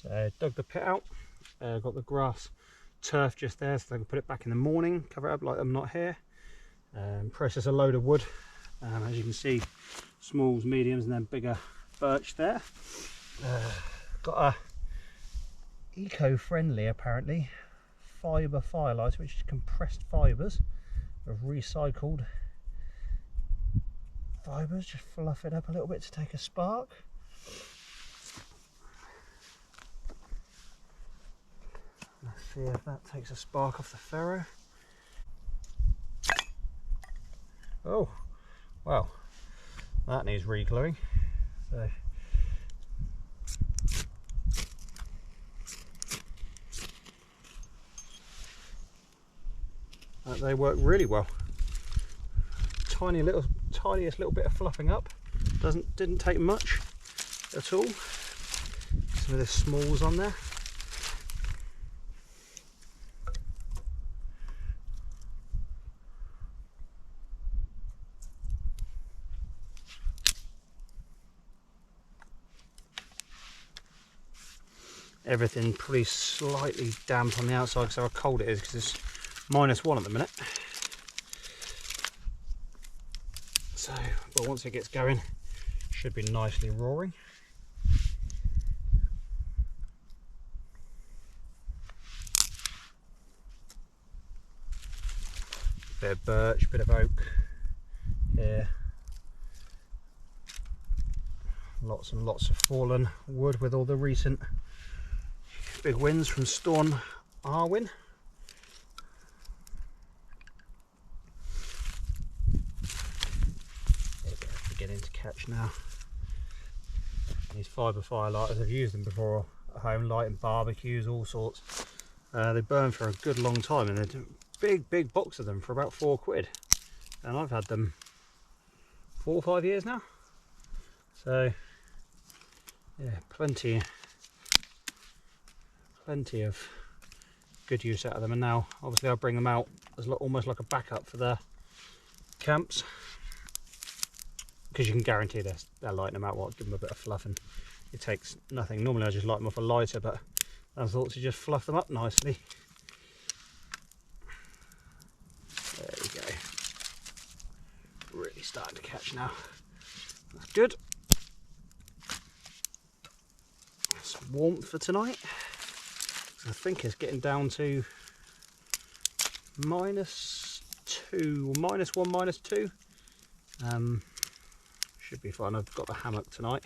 So dug the pit out, got the grass turf just there so I can put it back in the morning, cover it up like I'm not here. Process a load of wood, as you can see, smalls, mediums, and then bigger birch there. Got a eco-friendly, apparently, fibre firelighter, which is compressed fibres of recycled fibres. Just fluff it up a little bit to take a spark. Let's see if that takes a spark off the ferro. Oh, wow, that needs re-gluing. So they work really well. Tiniest little bit of fluffing up. Didn't take much at all. Some of the smalls on there. Everything probably slightly damp on the outside because how cold it is, because it's -1 at the minute. So, but once it gets going, should be nicely roaring. Bit of birch, bit of oak here. Lots and lots of fallen wood with all the recent big winds from Storm Arwen. They're beginning to catch now. These fibre firelighters, I've used them before at home, lighting barbecues, all sorts. They burn for a good long time, and they're big box of them for about £4, and I've had them 4 or 5 years now. So yeah, plenty of good use out of them. And now obviously I'll bring them out as almost like a backup for the camps, because you can guarantee they're lighting them out. Give them a bit of fluff and it takes nothing. Normally I just light them off a lighter, but I thought to just fluff them up nicely. There we go. Really starting to catch now. That's good. Some warmth for tonight. I think it's getting down to -2 or -1, -2. Should be fine. I've got the hammock tonight.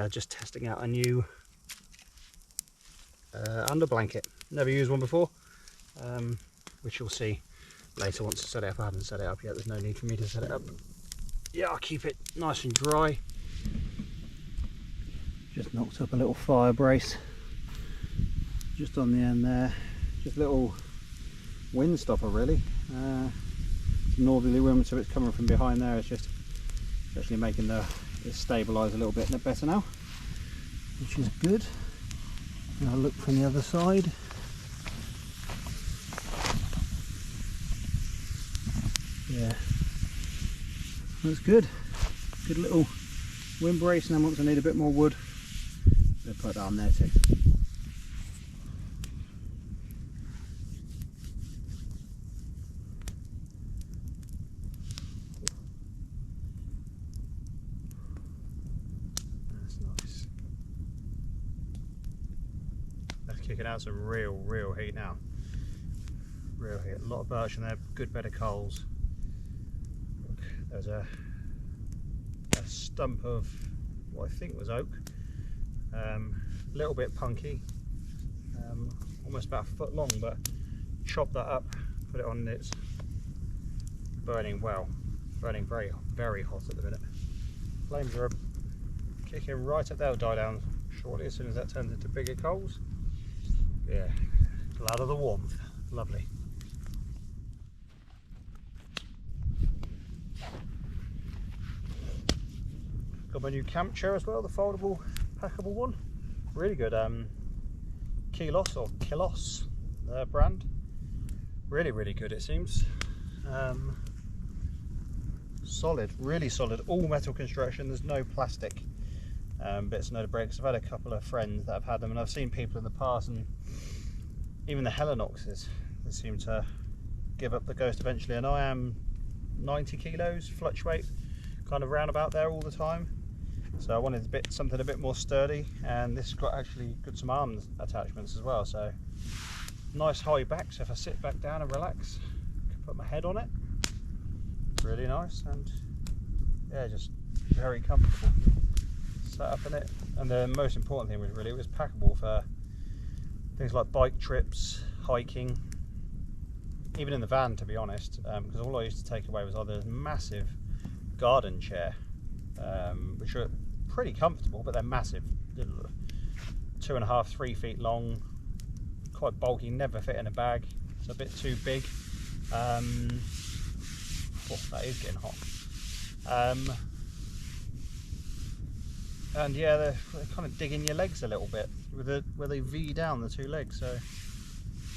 Just testing out a new underblanket. Never used one before, which you'll see later once I set it up. I haven't set it up yet. There's no need for me to set it up. Yeah, I'll keep it nice and dry. Just knocked up a little fire brace just on the end there. Just a little wind stopper really. Northerly wind, so it's coming from behind there. It's just actually making it stabilise a little bit better now, which is good. Now look from the other side. Yeah, that's good. Good little wind brace. And then once I need a bit more wood, I'll put that on there too. Kicking out some real heat now. Real heat. A lot of birch in there, good bed of coals. Look, there's a stump of what I think was oak. Little bit punky, almost about 1 foot long, but chop that up, put it on. It's burning well, burning very hot at the minute. Flames are kicking right up. They'll die down shortly as soon as that turns into bigger coals. Yeah, glad of the warmth. Lovely. Got my new camp chair as well, the foldable, packable one. Really good. Kilos brand. Really good, it seems. Solid, really solid. All metal construction. There's no plastic bits and breaks. I've had a couple of friends that have had them, and I've seen people in the past, and even the Hellenoxes, they seem to give up the ghost eventually. And I am 90 kilos, fluctuate kind of round about there all the time. So I wanted something a bit more sturdy, and this has got actually some arm attachments as well. So nice high back, so if I sit back down and relax, I can put my head on it. Really nice, and yeah, just very comfortable. Sat up in it, and the most important thing was really it was packable for things like bike trips, hiking, even in the van, to be honest, because all I used to take away was either this massive garden chair, which are pretty comfortable, but they're massive, 2.5, 3 feet long, quite bulky, never fit in a bag, it's a bit too big. Oh, that is getting hot. And yeah, they're kind of digging your legs a little bit where they V down the two legs, so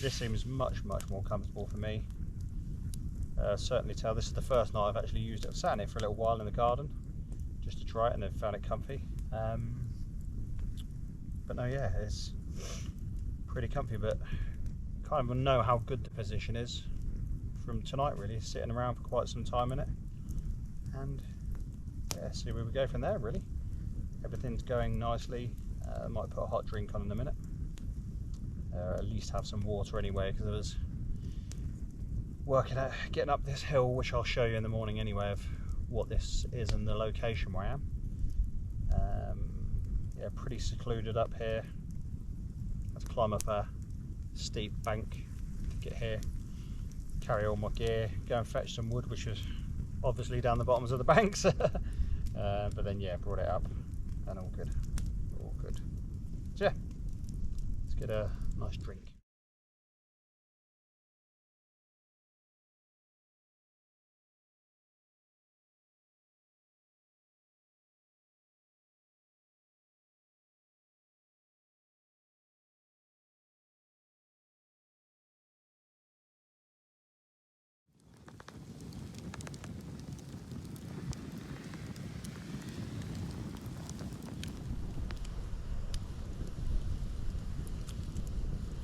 this seems much more comfortable for me. Certainly tell this is the first night I've actually used it. I've sat in it for a little while in the garden just to try it, and I've found it comfy. But no, yeah, it's pretty comfy, but kind of know how good the position is from tonight, really, sitting around for quite some time in it. And yeah, see where we go from there, really. Everything's going nicely. I might put a hot drink on in a minute, at least have some water anyway, because I was working at getting up this hill, which I'll show you in the morning anyway, of what this is and the location where I am. Yeah, pretty secluded up here. I have to climb up a steep bank to get here, carry all my gear, go and fetch some wood, which was obviously down the bottoms of the banks. But then yeah, brought it up and all good, all good. So yeah, let's get a nice drink.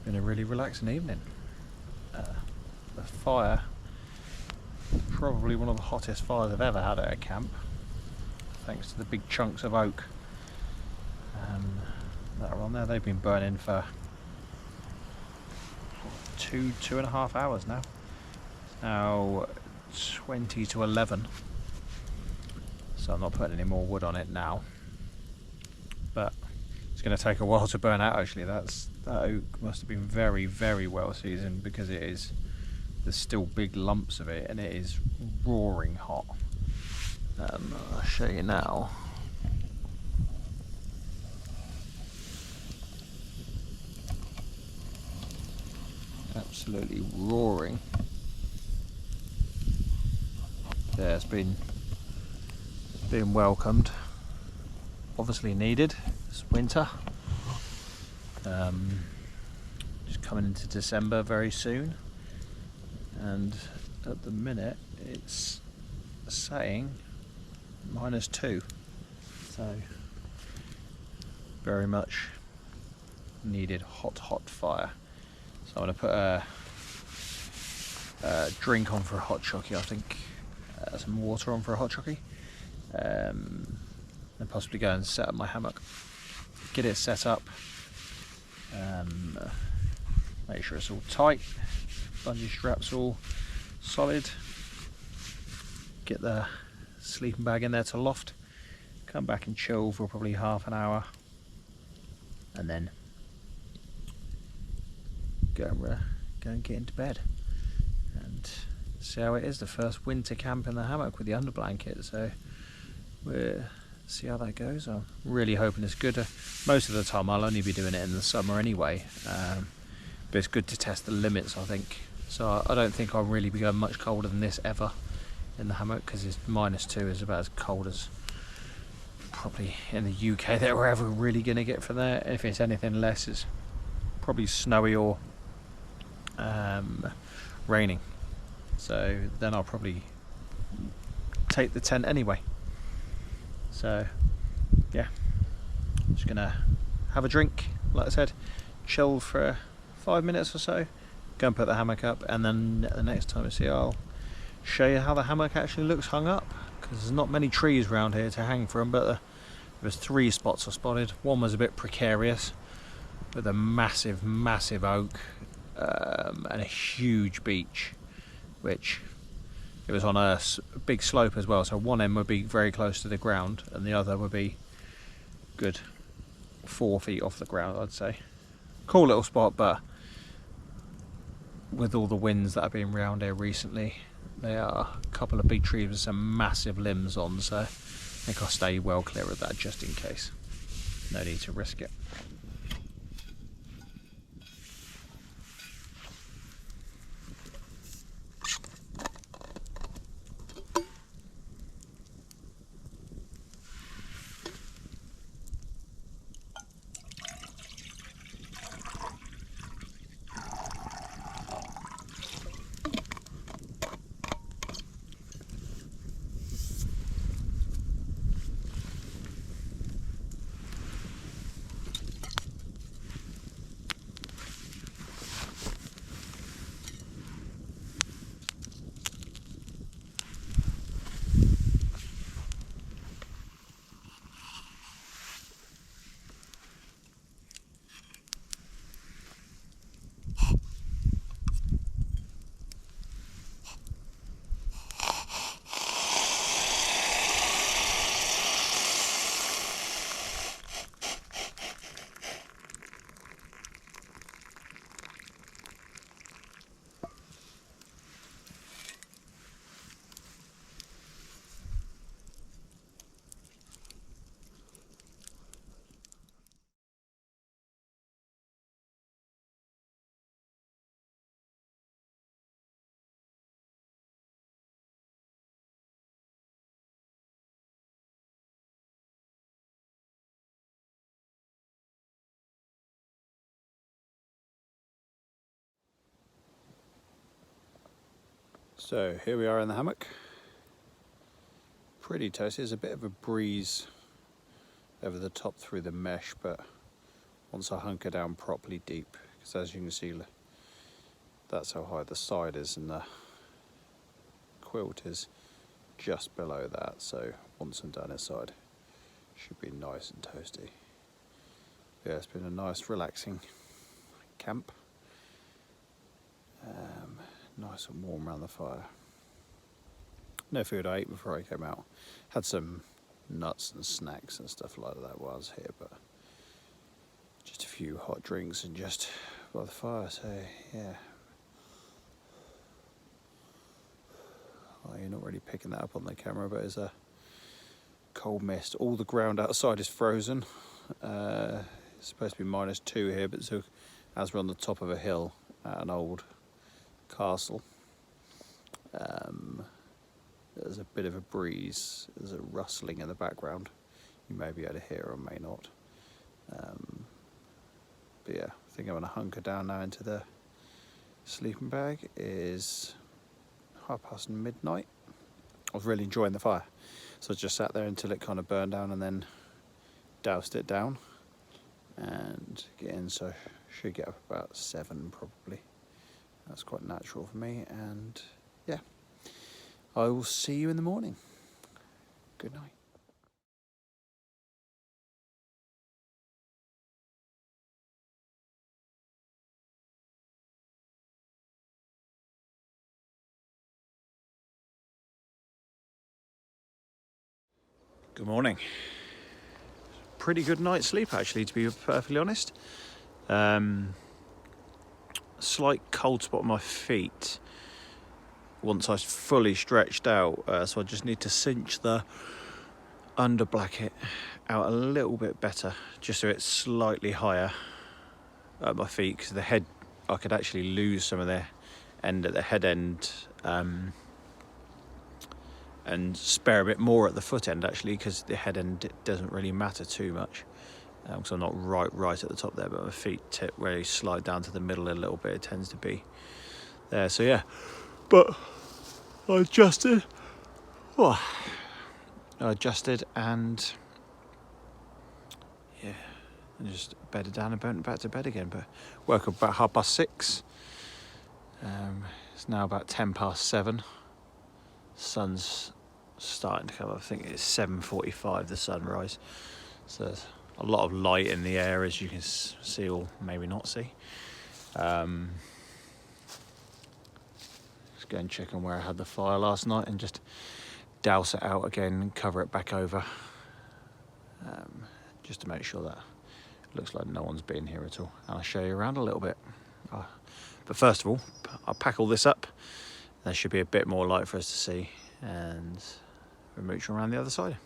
Been a really relaxing evening. The fire, probably one of the hottest fires I've ever had at a camp, thanks to the big chunks of oak that are on there. They've been burning for 2.5 hours now. It's now 20 to 11, so I'm not putting any more wood on it now, but it's going to take a while to burn out. Actually, that oak must have been very well seasoned, because there's still big lumps of it, and it is roaring hot. I'll show you now. Absolutely roaring. Yeah, it's been welcomed, obviously needed. It's winter. Just coming into December very soon, and at the minute it's saying -2, so very much needed hot fire. So I'm going to put a drink on for a hot chockey, I think, some water on for a hot chockey, and possibly go and set up my hammock, get it set up, make sure it's all tight, bungee straps all solid, get the sleeping bag in there to loft, come back and chill for probably half an hour, and then go and get into bed and see how it is. The first winter camp in the hammock with the underblanket, so we'll see how that goes. I'm really hoping it's good. Most of the time I'll only be doing it in the summer anyway, but it's good to test the limits, I think. So I don't think I'll really be going much colder than this ever in the hammock, because it's -2 is about as cold as probably in the UK that we're ever really going to get from there. If it's anything less, it's probably snowy or raining, so then I'll probably take the tent anyway. So yeah, Just gonna have a drink, like I said, chill for 5 minutes or so, go and put the hammock up, and then the next time I see you, I'll show you how the hammock actually looks hung up, because there's not many trees around here to hang from, but there was 3 spots I spotted. One was a bit precarious with a massive oak and a huge beech, which it was on a big slope as well, so one end would be very close to the ground and the other would be good 4 feet off the ground, I'd say. Cool little spot, but with all the winds that have been around here recently, there are a couple of big trees with some massive limbs on, so I think I'll stay well clear of that just in case. No need to risk it. So here we are in the hammock. Pretty toasty. There's a bit of a breeze over the top through the mesh, but once I hunker down properly deep, because as you can see, that's how high the side is and the quilt is just below that, so once I'm down inside, should be nice and toasty. Yeah, it's been a nice relaxing camp. Nice and warm around the fire. No food I ate before I came out. Had some nuts and snacks and stuff like that while I was here, but just a few hot drinks and just by the fire, so yeah. Well, you're not really picking that up on the camera, but it's a cold mist. All the ground outside is frozen. It's supposed to be -2 here, but so as we're on the top of a hill at an old castle, there's a bit of a breeze, there's a rustling in the background, you may be able to hear or may not, but yeah, I think I'm going to hunker down now into the sleeping bag. It is midnight. I was really enjoying the fire, so I just sat there until it kind of burned down and then doused it down and get in, so should get up about 7 probably. That's quite natural for me, and yeah, I will see you in the morning. Good night. Good morning. Pretty good night's sleep actually, to be perfectly honest. Slight cold spot on my feet once I fully stretched out, so I just need to cinch the underblanket out a little bit better, just so it's slightly higher at my feet, because the head, I could actually lose some of the end at the head end, and spare a bit more at the foot end actually, because the head end doesn't really matter too much, because I'm not right at the top there, but my feet tip where you slide down to the middle a little bit, it tends to be there. So yeah, but I adjusted and yeah, and just bedded down and went back to bed again. But woke up about 6:30. It's now about 7:10. Sun's starting to come up. I think it's 7:45, the sunrise. So there's a lot of light in the air, as you can see, or maybe not see. Just go and check on where I had the fire last night and just douse it out again and cover it back over, just to make sure that it looks like no one's been here at all. And I'll show you around a little bit. But first of all, I'll pack all this up. There should be a bit more light for us to see, and we'll mooch around the other side.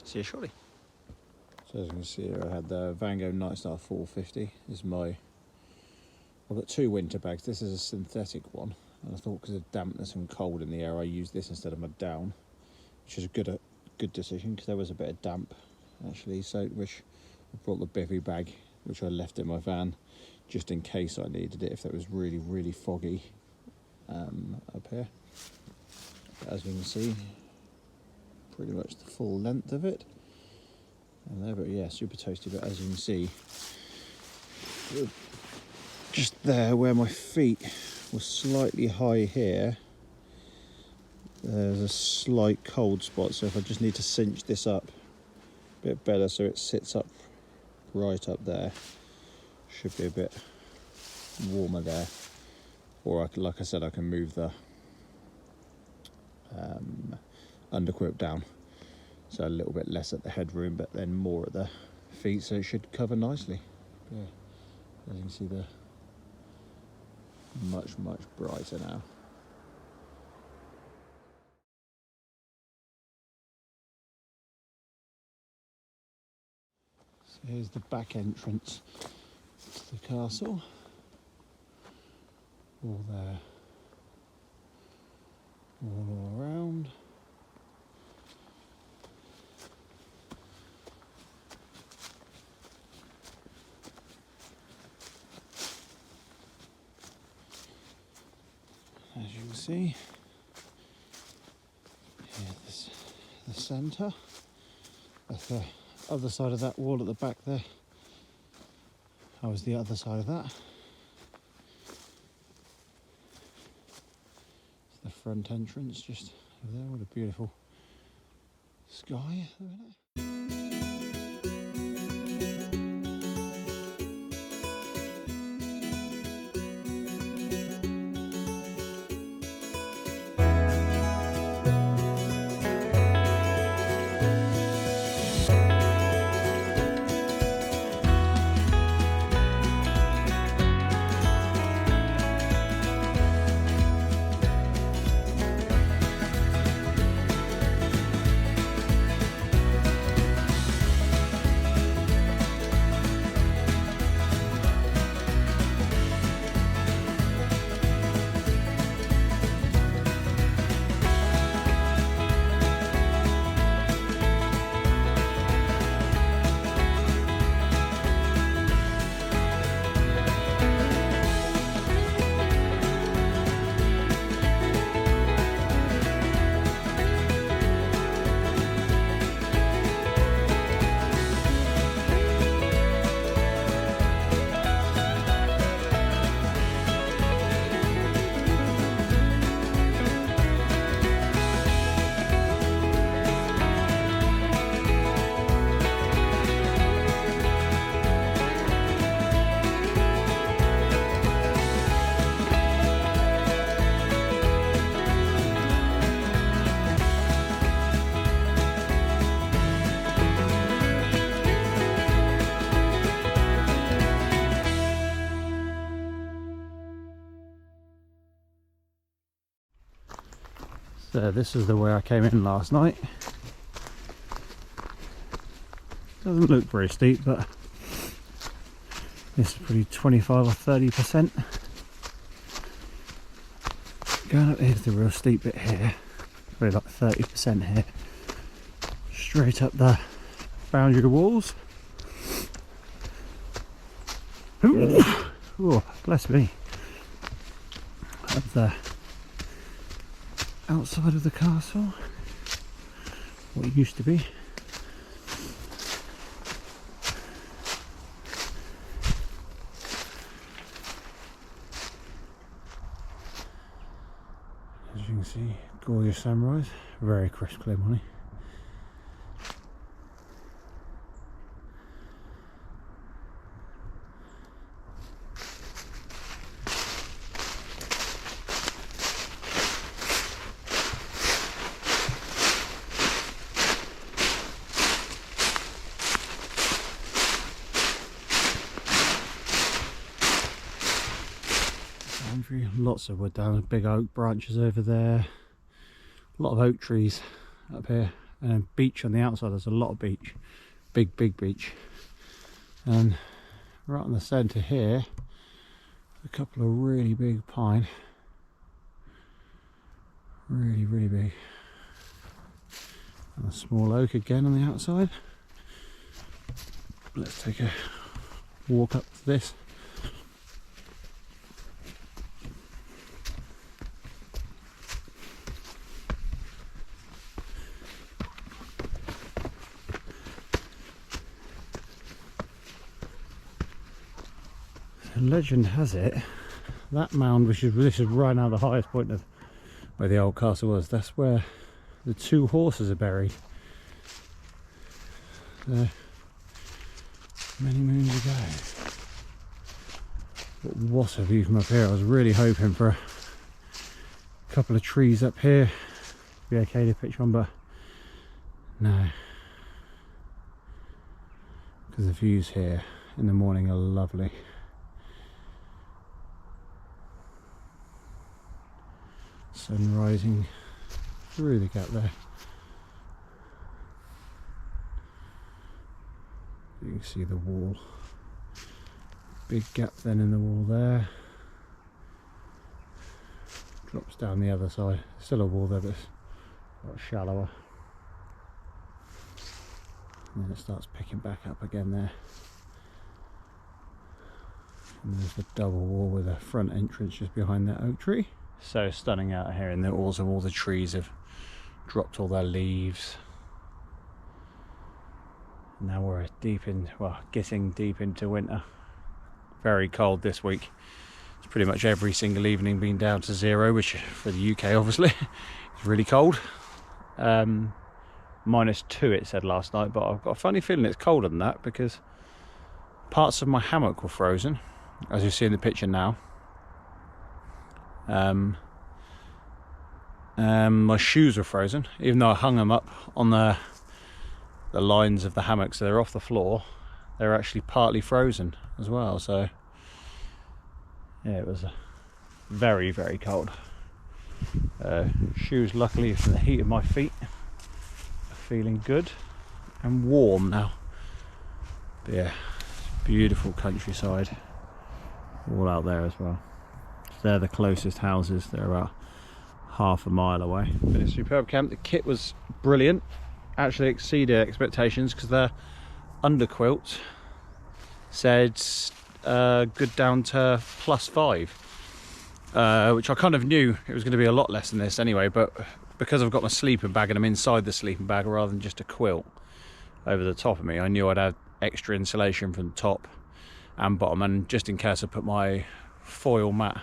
See you shortly. So as you can see here, I had the Van Gogh Night Star 450. I've got 2 winter bags. This is a synthetic one, and I thought because of dampness and cold in the air, I used this instead of my down, which is a good decision, because there was a bit of damp actually. So which I brought the bivvy bag, which I left in my van just in case I needed it if it was really foggy up here. But as you can see, pretty much the full length of it. And there, but yeah, super toasty. But as you can see, just there where my feet were slightly high here, there's a slight cold spot. So if I just need to cinch this up a bit better so it sits up right up there, should be a bit warmer there. Or like I said, I can move the underquilt down, so a little bit less at the headroom, but then more at the feet, so it should cover nicely. Yeah, as you can see, they're much brighter now. So here's the back entrance to the castle. All there, all around. As you can see, here's the centre. That's the other side of that wall at the back there. I was the other side of that. It's the front entrance just over there. What a beautiful sky. So this is the way I came in last night. Doesn't look very steep, but this is probably 25 or 30%. Going up here's the real steep bit here, probably like 30% here. Straight up the boundary walls. Oh, bless me. Up the outside of the castle, what it used to be. see, gorgeous sunrise, very crisp clear morning. Lots of wood down, big oak branches over there, a lot of oak trees up here, and a beach on the outside. There's a lot of beach, big beach, and right in the centre here a couple of really big pine, really big, and a small oak again on the outside. Let's take a walk up to this. Legend has it that mound, this is right now the highest point of where the old castle was, that's where the two horses are buried there many moons ago. But what a view from up here. I was really hoping for a couple of trees up here to be okay to pitch on, but no, because the views here in the morning are lovely. Sun rising through the gap there. You can see the wall. Big gap then in the wall there. Drops down the other side. Still a wall there, but it's a lot shallower. And then it starts picking back up again there. And there's the double wall with a front entrance just behind that oak tree. So stunning out here, and also all the trees have dropped all their leaves. Now we're getting deep into winter. Very cold this week. It's pretty much every single evening been down to 0, which for the UK obviously is really cold. -2 it said last night, but I've got a funny feeling it's colder than that because parts of my hammock were frozen, as you see in the picture now. My shoes were frozen, even though I hung them up on the lines of the hammock, so they're off the floor. They're actually partly frozen as well, so yeah, it was very cold. Shoes, luckily from the heat of my feet, are feeling good and warm now. But yeah, beautiful countryside all out there as well. They're the closest houses, they're about half a mile away. But it's a superb camp. The kit was brilliant, actually exceeded expectations, because their underquilt said good down to +5, which I kind of knew it was going to be a lot less than this anyway, but because I've got my sleeping bag and I'm inside the sleeping bag rather than just a quilt over the top of me, I knew I'd have extra insulation from the top and bottom, and just in case I put my foil mat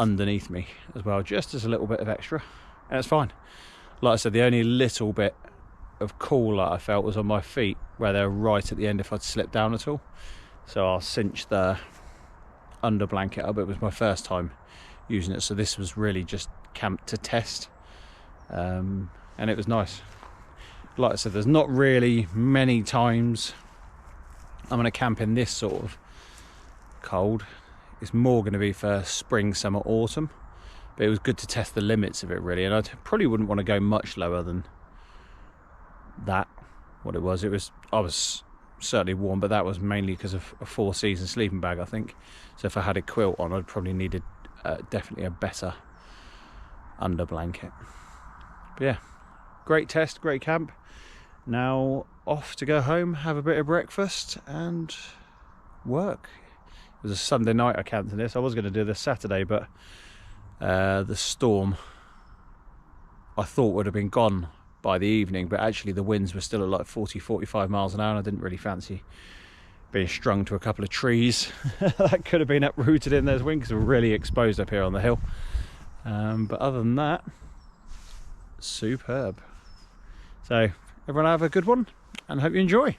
underneath me as well, just as a little bit of extra, and it's fine. Like I said, the only little bit of cool that I felt was on my feet, where they're right at the end if I'd slipped down at all. So I'll cinch the under blanket up. It was my first time using it, so this was really just camp to test, and it was nice. Like I said, there's not really many times I'm going to camp in this sort of cold. It's more going to be for spring, summer, autumn, but it was good to test the limits of it really, and I probably wouldn't want to go much lower than that. What it was, I was certainly warm, but that was mainly because of a 4-season sleeping bag, I think. So if I had a quilt on, I'd probably needed definitely a better under blanket. But yeah, great test, great camp. Now off to go home, have a bit of breakfast and work. It was a Sunday night I camped in this. I was going to do this Saturday, but the storm I thought would have been gone by the evening, but actually the winds were still at like 40-45 miles an hour, and I didn't really fancy being strung to a couple of trees that could have been uprooted in those winds, because we're really exposed up here on the hill. But other than that, superb. So everyone have a good one and hope you enjoy.